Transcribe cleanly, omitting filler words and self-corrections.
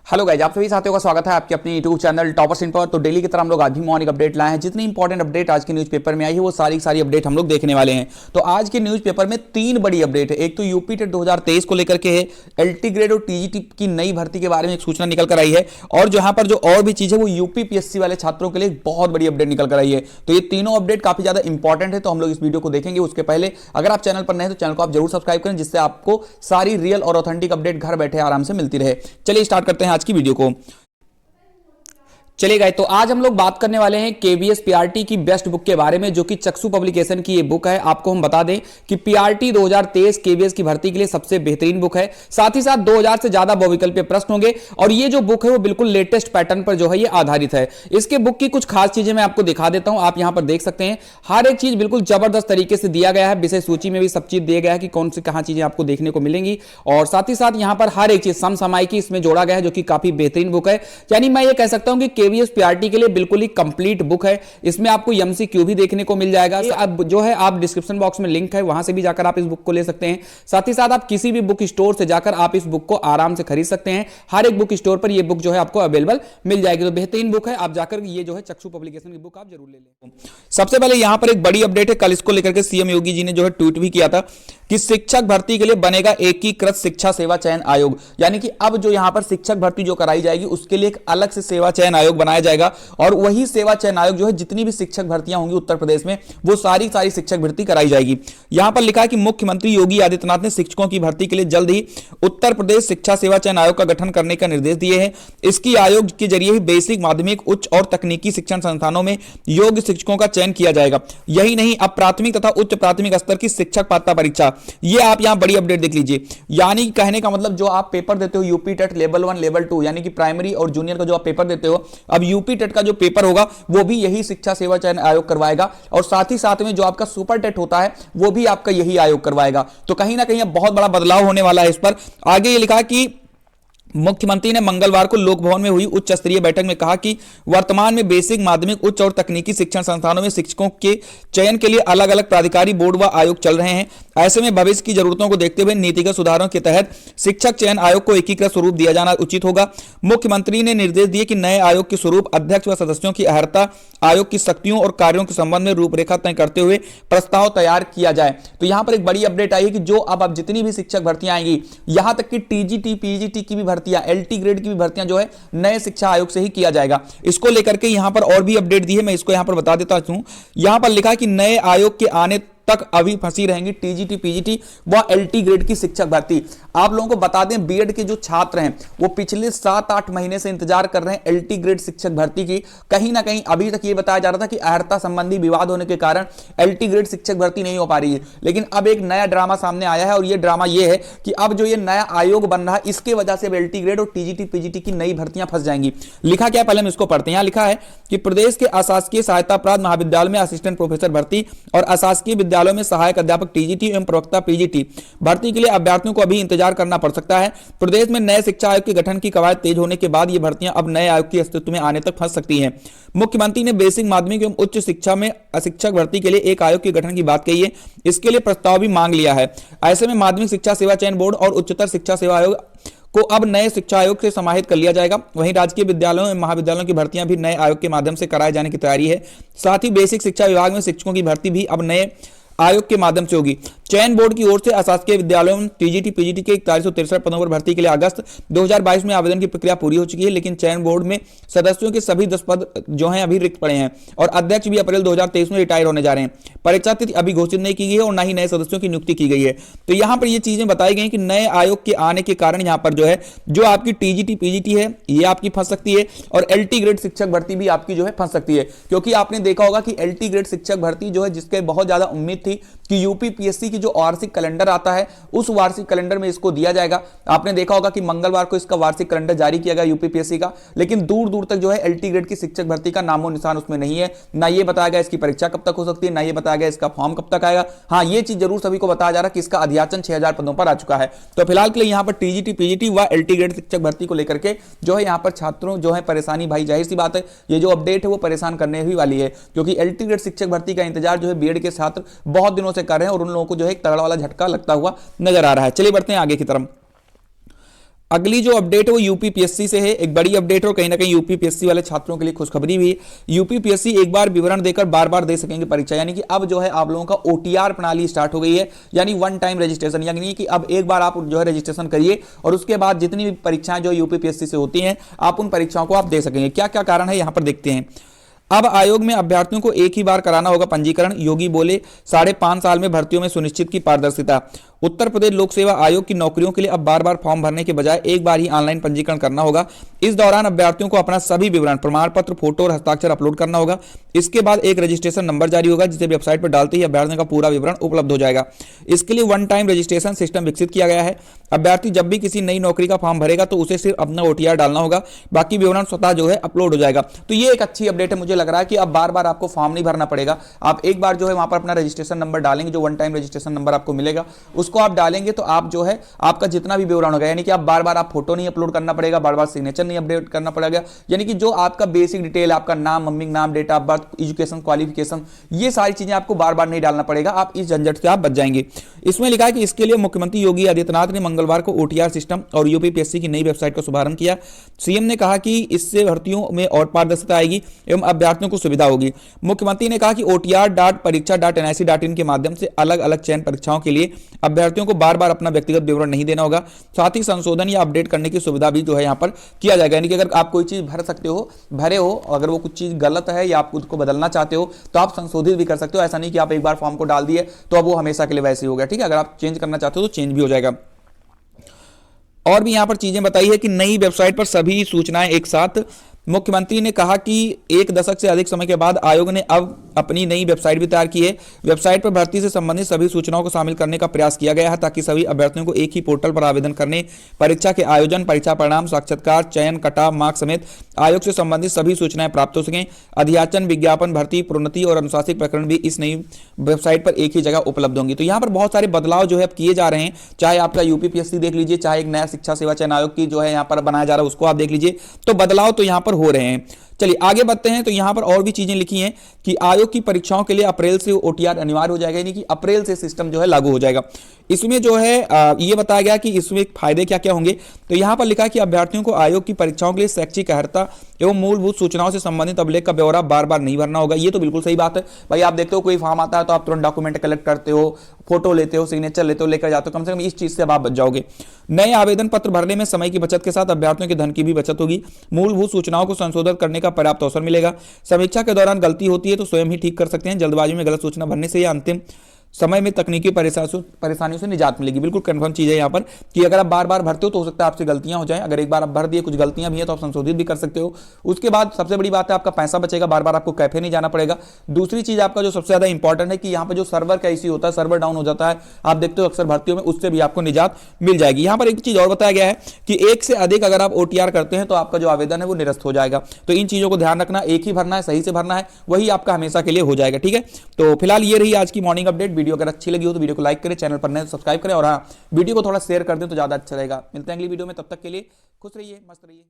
Hello guys, आप सभी साथियों का स्वागत है आपके अपने यूट्यूब चैनल टॉपर्स इन पर। तो डेली की तरह हम लोग आज भी मॉर्निंग अपडेट लाए हैं। जितनी इंपॉर्टेंट अपडेट आज के न्यूज़पेपर में आई है वो सारी अपडेट हम लोग देखने वाले हैं। तो आज के न्यूज़पेपर में तीन बड़ी अपडेट है। एक तो यूपी टेट 2023 को लेकर के है, एलटी ग्रेड और टीजीटी की नई भर्ती के बारे में एक सूचना निकल कर आई है, और जहां पर जो और भी चीज है वो यूपीपीएससी वाले छात्रों के लिए एक बहुत बड़ी अपडेट निकल कर आई है। तो ये तीनों अपडेट काफी ज्यादा इंपॉर्टेंट है, तो हम लोग इस वीडियो को देखेंगे। उसके पहले अगर आप चैनल पर नए हैं तो चैनल को आप जरूर सब्सक्राइब करें, जिससे आपको सारी रियल और ऑथेंटिक अपडेट घर बैठे आराम से मिलती रहे। चलिए स्टार्ट करते हैं आज की वीडियो को। चलिए गाइस, तो आज हम लोग बात करने वाले हैं केवीएस पीआरटी की बेस्ट बुक के बारे में, जो कि चक्षु पब्लिकेशन की ये बुक है। आपको हम बता दें कि पीआरटी 2023 केवीएस की भर्ती के लिए सबसे बेहतरीन बुक है। साथ ही साथ 2000 से ज्यादा बहुविकल्पीय प्रश्न होंगे, और ये जो बुक है वो बिल्कुल लेटेस्ट पैटर्न पर जो है ये आधारित है। इसके बुक की कुछ खास चीजें मैं आपको दिखा देता हूं, आप यहां पर देख सकते हैं। हर एक चीज बिल्कुल जबरदस्त तरीके से दिया गया है। विषय सूची में भी सब चीज दिया गया है कि कौन सी कहां चीजें आपको देखने को मिलेंगी, और साथ ही साथ यहां पर हर एक चीज समसामयिकी इसमें जोड़ा गया है, जो कि काफी बेहतरीन बुक है। यानी मैं ये कह सकता हूं कि केवीएस पीआरटी के लिए बिल्कुल ही कंप्लीट बुक है। इसमें आपको एमसीक्यू भी देखने को मिल जाएगा। अब जो है आप डिस्क्रिप्शन बॉक्स में लिंक है, वहां से भी जाकर आप इस बुक को ले सकते हैं। साथ ही साथ आप किसी भी बुक स्टोर से जाकर आप इस बुक को आराम से खरीद सकते हैं। हर एक बुक स्टोर पर यह बुक जो है आपको अवेलेबल मिल जाएगी। तो बेहतरीन बुक है, आप जाकर ये जो है चक्षु पब्लिकेशन की बुक आप जरूर ले लें। सबसे पहले यहां पर एक बड़ी अपडेट है। कल इसको लेकर के सीएम योगी जी ने जो है ट्वीट भी किया था कि शिक्षक भर्ती के लिए बनेगा एकीकृत शिक्षा सेवा चयन आयोग। यानी कि अब जो यहां पर शिक्षक भर्ती जो कराई जाएगी उसके लिए एक अलग से सेवा चयन आयोग बनाया जाएगा, और वही सेवा चयन आयोग जो है जितनी भी शिक्षक भर्तियां होंगी उत्तर प्रदेश में वो सारी शिक्षक भर्ती कराई जाएगी। यहां पर लिखा है कि मुख्यमंत्री योगी आदित्यनाथ ने शिक्षकों की भर्ती के लिए जल्द ही उत्तर प्रदेश शिक्षा सेवा चयन आयोग का गठन करने का निर्देश दिए हैं। इसकी आयोग के जरिए ही बेसिक, माध्यमिक, उच्च और तकनीकी शिक्षण संस्थानों में योग्य शिक्षकों का चयन किया जाएगा। यही नहीं, अब प्राथमिक तथा उच्च प्राथमिक स्तर की शिक्षक पात्रता परीक्षा, ये आप यहां बड़ी अपडेट देख लीजिए। यानी कहने का मतलब जो आप पेपर देते हो यूपी टेट लेवल 1 लेवल 2 यानी कि प्राइमरी और जूनियर का जो आप पेपर देते हो, अब यूपी टेट का जो पेपर होगा वो भी यही शिक्षा सेवा चयन आयोग करवाएगा, और साथ ही साथ में जो आपका सुपर टेट होता है वो भी आपका यही आयोग करवाएगा। तो कहीं ना कहीं बहुत बड़ा बदलाव होने वाला है इस पर। आगे ये लिखा कि मुख्यमंत्री ने मंगलवार को लोक भवन में हुई उच्च स्तरीय बैठक में कहा कि वर्तमान में बेसिक, माध्यमिक, उच्च और तकनीकी शिक्षण संस्थानों में शिक्षकों के चयन के लिए अलग अलग प्राधिकारी बोर्ड व आयोग चल रहे हैं। ऐसे में भविष्य की जरूरतों को देखते हुए नीतिगत सुधारों के तहत शिक्षक चयन आयोग को एकीकृत स्वरूप दिया जाना उचित होगा। मुख्यमंत्री ने निर्देश दिए कि नए आयोग के स्वरूप, अध्यक्ष व सदस्यों की अर्हता, आयोग की शक्तियों और कार्यों के संबंध में रूपरेखा तय करते हुए प्रस्ताव तैयार किया जाए। तो यहां पर एक बड़ी अपडेट आई है कि जो अब जितनी भी शिक्षक भर्तियां आएंगी, यहां तक कि टीजीटी, पीजीटी की भी भर्तियां, एलटी ग्रेड की भी भर्तियां जो है नए शिक्षा आयोग से ही किया जाएगा। इसको लेकर के यहां पर और भी अपडेट दी है, मैं इसको यहां पर बता देता हूं। यहां पर लिखा है कि नए आयोग के आने तक अभी फंसी रहेंगी टीजीटी, पीजीटी व एलटी ग्रेड की शिक्षक भर्ती। आप लोगों को बता दें, बीएड के जो छात्र हैं वो पिछले 7-8 महीने से इंतजार कर रहे हैं एलटी ग्रेड शिक्षक भर्ती की। कहीं ना कहीं अभी तक ये बताया जा रहा था कि अर्हता संबंधी विवाद होने के कारण एलटी ग्रेड शिक्षक भर्ती नहीं हो पा रही है, लेकिन अब एक नया ड्रामा सामने आया है, और ये ड्रामा ये है कि अब जो ये नया आयोग बन रहा है इसके वजह से एलटी ग्रेड और टीजीटी, पीजीटी की नई भर्तियां फंस जाएंगी। लिखा क्या, पहले हम इसको पढ़ते हैं। यहां लिखा है कि प्रदेश के अशासकीय सहायता प्राप्त महाविद्यालय में असिस्टेंट प्रोफेसर भर्ती और अशासकीय विद्यालयों में सहायक अध्यापक टीजीटी एवं प्रवक्ता पीजीटी भर्ती के लिए अभ्यर्थियों को अभी इंतजार करना पड़ सकता है। प्रदेश में नए शिक्षा आयोग के गठन की कवायद तेज होने के बाद ये भर्तियां अब नए आयोग के अस्तित्व में आने तक फंस सकती हैं। मुख्यमंत्री ने बेसिक, माध्यमिक एवं उच्च शिक्षा में अशिक्षक भर्ती के लिए एक आयोग के गठन की बात कही है। इसके लिए प्रस्ताव भी मांग लिया है। ऐसे में माध्यमिक शिक्षा सेवा चयन बोर्ड और उच्चतर शिक्षा सेवा आयोग को अब नए शिक्षा आयोग से समाहित कर लिया जाएगा। वहीं राजकीय विद्यालयों एवं महाविद्यालयों की भर्तियां भी नए आयोग के माध्यम से कराए जाने की तैयारी है। साथ ही बेसिक शिक्षा विभाग में शिक्षकों की भर्ती भी अब नए आयोग के माध्यम से होगी। चयन बोर्ड की ओर से अशासकीय विद्यालयों में टीजीटी, पीजीटी के 4163 पदों पर भर्ती के लिए अगस्त 2022 में आवेदन की प्रक्रिया पूरी हो चुकी है, लेकिन चयन बोर्ड में सदस्यों के सभी 10 पद जो हैं अभी रिक्त पड़े हैं, और अध्यक्ष भी अप्रैल 2023 में रिटायर होने जा रहे हैं। परीक्षा तिथि अभी घोषित नहीं की गई है और न ही नए सदस्यों की नियुक्ति की गई है। तो यहां पर ये चीजें बताई गई कि नए आयोग के आने के कारण यहां पर जो है जो आपकी टीजीटी, पीजीटी है ये आपकी फंस सकती है, और एलटी ग्रेड शिक्षक भर्ती भी आपकी जो है फंस सकती है। क्योंकि आपने देखा होगा कि एलटी ग्रेड शिक्षक भर्ती जो है जिसके बहुत ज्यादा उम्मीद थी कि यूपीपीएससी की जो वार्षिक कैलेंडर आता है उस वार्षिक कैलेंडर में इसको दिया जाएगा। आपने देखा होगा कि मंगलवार को इसका वार्षिक कैलेंडर जारी किया गया यूपीपीएससी का, लेकिन दूर दूर तक जो है एलटी ग्रेड की शिक्षक भर्ती का नामो निशान उसमें नहीं है। ना ये बताया गया इसकी परीक्षा कब तक हो सकती है, ना ये बताया गया इसका फॉर्म कब तक आएगा। हाँ, ये चीज जरूर सभी को बताया जा रहा है कि इसका अध्याचन 6000 पदों पर आ चुका है। तो फिलहाल के लिए यहाँ पर टीजीटी, पीजीटी व एलटी ग्रेड शिक्षक भर्ती को लेकर के जो है यहाँ पर छात्रों जो है परेशानी, भाई जाहिर सी बात है ये जो अपडेट है वो परेशान करने ही वाली है, क्योंकि एलटी ग्रेड शिक्षक भर्ती का इंतजार जो है बीएड के छात्र बहुत दिनों से कर रहे हैं, और उन लोगों को जो है एक तगड़ा वाला झटका लगता हुआ नजर आ रहा है। चलिए बढ़ते हैं आगे की तरफ। अगली जो अपडेट है वो यूपीपीएससी से है, एक बड़ी अपडेट है और कहीं ना कहीं यूपीपीएससी वाले छात्रों के लिए खुशखबरी भी है। यूपीपीएससी एक बार विवरण देकर बार बार दे सकेंगे परीक्षा, यानी कि अब जो है आप लोगों का ओटीआर प्रणाली स्टार्ट हो गई है, यानी वन टाइम रजिस्ट्रेशन, यानी कि अब एक बार आप जो है रजिस्ट्रेशन करिए और उसके बाद जितनी भी परीक्षाएं जो यूपीपीएससी से होती हैं आप उन परीक्षाओं को आप दे सकेंगे। क्या क्या कारण है यहां पर देखते हैं। अब आयोग में अभ्यर्थियों को एक ही बार कराना होगा पंजीकरण, योगी बोले 5.5 साल में भर्तियों में सुनिश्चित की पारदर्शिता। उत्तर प्रदेश लोक सेवा आयोग की नौकरियों के लिए अब बार बार फॉर्म भरने के बजाय एक बार ही ऑनलाइन पंजीकरण करना होगा। इस दौरान अभ्यर्थियों को अपना सभी विवरण, प्रमाण पत्र, फोटो और हस्ताक्षर अपलोड करना होगा। इसके बाद एक रजिस्ट्रेशन नंबर जारी होगा जिसे वेबसाइट पर डालते ही अभ्यर्थियों का पूरा विवरण उपलब्ध हो जाएगा। इसके लिए वन टाइम रजिस्ट्रेशन सिस्टम विकसित किया गया है। अभ्यर्थी जब भी किसी नई नौकरी का फॉर्म भरेगा तो उसे सिर्फ अपना ओटीआर डालना होगा, बाकी विवरण स्वतः जो है अपलोड हो जाएगा। तो ये एक अच्छी अपडेट है, मुझे लग रहा है कि अब बार बार आपको फॉर्म नहीं भरना पड़ेगा। आप एक बार जो है वहां पर अपना रजिस्ट्रेशन नंबर डालेंगे, जो वन टाइम रजिस्ट्रेशन नंबर आपको मिलेगा उसको आप डालेंगे तो आप जो है आपका जितना भी विवरण होगा, यानी कि आप बार बार आप फोटो नहीं अपलोड करना पड़ेगा, बार बार सिग्नेचर नहीं अपडेट करना पड़ेगा, यानी कि जो आपका बेसिक डिटेल, आपका नाम, मम्मी नाम, date of birth, education qualification, ये सारी चीजें आपको बार बार नहीं डालना पड़ेगा, आप इस झंझट से आप बच जाएंगे। इसमें लिखा है कि इसके लिए मुख्यमंत्री योगी आदित्यनाथ ने मंगलवार को ओटीआर सिस्टम और यूपीपीएससी की नई वेबसाइट का शुभारंभ किया। सीएम ने कहा कि इससे भर्तियों में और पारदर्शिता आएगी एवं अभ्यर्थियों को सुविधा होगी। मुख्यमंत्री ने कहा कि OTR.परीक्षा.nic.in के माध्यम से अलग अलग चयन परीक्षाओं के लिए अभ्यर्थियों को बार बार अपना व्यक्तिगत विवरण नहीं देना होगा, साथ ही संशोधन या अपडेट करने की सुविधा भी जो है यहां पर किया जाएगा। यानी कि अगर आप कोई चीज भरे हो, अगर वो कुछ चीज गलत है या आप उसको बदलना चाहते हो तो आप संशोधित भी कर सकते हो। ऐसा नहीं कि आप एक बार फॉर्म को डाल दिए तो अब वो हमेशा के लिए वैसे ही हो गया, ठीक है। अगर आप चेंज करना चाहते हो तो चेंज भी हो जाएगा। और भी यहां पर चीजें बताई है कि नई वेबसाइट पर सभी सूचनाएं एक साथ। मुख्यमंत्री ने कहा कि एक दशक से अधिक समय के बाद आयोग ने अब अपनी नई वेबसाइट भी तैयार की है। वेबसाइट पर भर्ती से संबंधित सभी सूचनाओं को शामिल करने का प्रयास किया गया है ताकि सभी अभ्यर्थियों को एक ही पोर्टल पर आवेदन करने, परीक्षा के आयोजन, परीक्षा परिणाम, साक्षात्कार, चयन, कटाव, मार्क्स समेत आयोग से संबंधित सभी सूचनाएं प्राप्त हो सकें। अध्याचन, विज्ञापन, भर्ती, प्रोन्नति और अनुशासिक प्रकरण भी इस नई वेबसाइट पर एक ही जगह उपलब्ध होंगी। तो यहाँ पर बहुत सारे बदलाव जो है किए जा रहे हैं, चाहे आपका यूपीपीएससी देख लीजिए, चाहे एक नया शिक्षा सेवा चयन आयोग की जो है यहाँ पर बनाया जा रहा है उसको आप देख लीजिए, तो बदलाव तो यहाँ पर हो रहे हैं। चलिए आगे बढ़ते हैं। तो यहां पर और भी चीजें लिखी हैं कि आयोग की परीक्षाओं के लिए अप्रैल से ओटीआर अनिवार्य हो जाएगा, यानी कि अप्रैल से सिस्टम जो है लागू हो जाएगा। इसमें जो है ये बताया गया कि इसमें फायदे क्या क्या होंगे। तो यहां पर लिखा है कि अभ्यर्थियों को आयोग की परीक्षाओं के लिए शैक्षिक अर्हता एवं मूलभूत सूचनाओं से संबंधित अभिलेख का ब्यौरा बार बार नहीं भरना होगा। ये तो बिल्कुल सही बात है भाई। आप देखते हो कोई फॉर्म आता है तो आप तुरंत डॉक्यूमेंट कलेक्ट करते हो, फोटो लेते हो, सिग्नेचर लेते हो, लेकर जाते हो, कम से कम इस चीज से आप बच जाओगे। नए आवेदन पत्र भरने में समय की बचत के साथ अभ्यर्थियों के धन की भी बचत होगी। मूलभूत सूचनाओं को संशोधित करने का पर्याप्त अवसर मिलेगा। समीक्षा के दौरान गलती होती है तो स्वयं ही ठीक कर सकते हैं। जल्दबाजी में गलत सूचना भरने से या अंतिम समय में तकनीकी परेशानियों से निजात मिलेगी। बिल्कुल कंफर्म चीज है यहाँ पर कि अगर आप बार बार भरते हो तो हो सकता है आपसे गलतियां हो जाएं। अगर एक बार आप भर दिए, कुछ गलतियां भी हैं तो आप संशोधित भी कर सकते हो। उसके बाद सबसे बड़ी बात है आपका पैसा बचेगा, बार बार आपको कैफे नहीं जाना पड़ेगा। दूसरी चीज आपका जो सबसे ज्यादा इंपॉर्टेंट है कि यहाँ पर जो सर्वर का इश्यू होता है, सर्वर डाउन हो जाता है, आप देखते हो अक्सर भर्तियों में, उससे भी आपको निजात मिल जाएगी। यहाँ पर एक चीज और बताया गया है कि एक से अधिक अगर आप ओटीआर करते हैं तो आपका जो आवेदन है वो निरस्त हो जाएगा। तो इन चीजों को ध्यान रखना, एक ही भरना है, सही से भरना है, वही आपका हमेशा के लिए हो जाएगा, ठीक है। तो फिलहाल ये रही आज की मॉर्निंग अपडेट। वीडियो अगर अच्छी लगी हो तो वीडियो को लाइक करें, चैनल पर नए सब्सक्राइब करें और हाँ, वीडियो को थोड़ा शेयर कर दें तो ज्यादा अच्छा रहेगा। मिलते हैं अगली वीडियो में, तब तक के लिए खुश रहिए, मस्त रहिए।